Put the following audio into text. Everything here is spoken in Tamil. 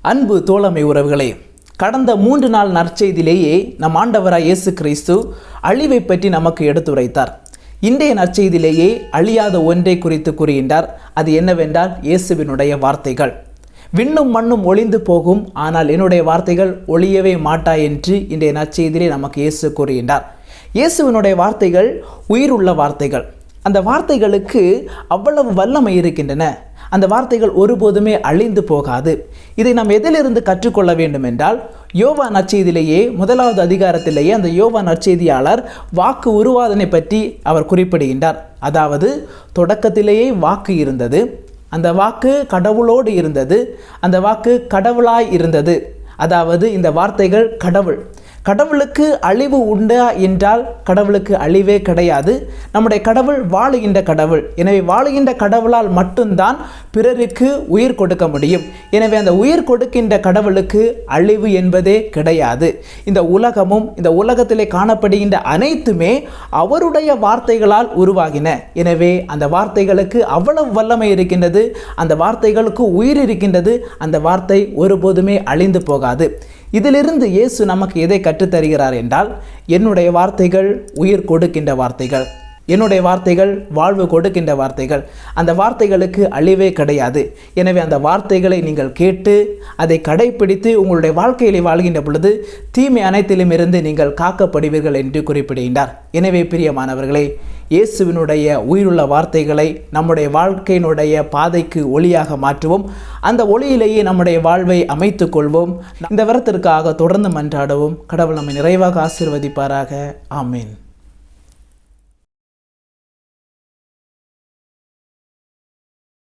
அன்பு தோழமை உறவுகளே, கடந்த 3 நாள் நற்செய்தியிலேயே நம் ஆண்டவராய் இயேசு கிறிஸ்து அழிவை பற்றி நமக்கு எடுத்துரைத்தார். இன்றைய நற்செய்தியிலேயே அழியாத ஒன்றை குறித்து கூறுகின்றார். அது என்னவென்றால் இயேசுவினுடைய வார்த்தைகள். விண்ணும் மண்ணும் ஒளிந்து போகும், ஆனால் என்னுடைய வார்த்தைகள் ஒளியவே மாட்டா என்று இன்றைய நற்செய்தியிலே நமக்கு இயேசு கூறுகின்றார். இயேசுவினுடைய வார்த்தைகள் உயிருள்ள வார்த்தைகள். அந்த வார்த்தைகளுக்கு அவ்வளவு வல்லமை இருக்கின்றன. அந்த வார்த்தைகள் ஒருபோதுமே அழிந்து போகாது. இதை நாம் எதிலிருந்து கற்றுக்கொள்ள வேண்டும் என்றால், யோவான் நற்செய்தியிலேயே 1வது அதிகாரத்திலேயே அந்த யோவான் நற்செய்தியாளர் வாக்கு உருவாதனை பற்றி அவர் குறிப்பிடுகின்றார். அதாவது தொடக்கத்திலேயே வாக்கு இருந்தது, அந்த வாக்கு கடவுளோடு இருந்தது, அந்த வாக்கு கடவுளாய் இருந்தது. அதாவது இந்த வார்த்தைகள் கடவுள். கடவுளுக்கு அழிவு உண்டா என்றால் கடவுளுக்கு அழிவே கிடையாது. நம்முடைய கடவுள் வாழுகின்ற கடவுள். எனவே வாழுகின்ற கடவுளால் மட்டும்தான் பிறருக்கு உயிர் கொடுக்க முடியும். எனவே அந்த உயிர் கொடுக்கின்ற கடவுளுக்கு அழிவு என்பதே கிடையாது. இந்த உலகமும் இந்த உலகத்திலே காணப்படுகின்ற அனைத்துமே அவருடைய வார்த்தைகளால் உருவாகின. எனவே அந்த வார்த்தைகளுக்கு அவ்வளவு வல்லமை இருக்கின்றது, அந்த வார்த்தைகளுக்கு உயிர் இருக்கின்றது. அந்த வார்த்தை ஒருபோதுமே அழிந்து போகாது. இதிலிருந்து இயேசு நமக்கு எதை கற்றுத்தருகிறார் என்றால், என்னுடைய வார்த்தைகள் உயிர் கொடுக்கின்ற வார்த்தைகள், என்னுடைய வார்த்தைகள் வாழ்வு கொடுக்கின்ற வார்த்தைகள். அந்த வார்த்தைகளுக்கு அழிவே கிடையாது. எனவே அந்த வார்த்தைகளை நீங்கள் கேட்டு அதை கடைப்பிடித்து உங்களுடைய வாழ்க்கையிலே வாழ்கின்ற பொழுது தீமை அனைத்திலும் இருந்து நீங்கள் காக்கப்படுவீர்கள் என்று குறிப்பிடுகின்றார். எனவே பிரியமானவர்களே, இயேசுவினுடைய உயிருள்ள வார்த்தைகளை நம்முடைய வாழ்க்கையினுடைய பாதைக்கு ஒளியாக மாற்றுவோம். அந்த ஒளியிலேயே நம்முடைய வாழ்வை அமைத்து கொள்வோம். இந்த வரத்திற்காக தொடர்ந்து மன்றாடவும். கடவுள் நம்மை நிறைவாக ஆசீர்வதிப்பாராக. ஆமீன்.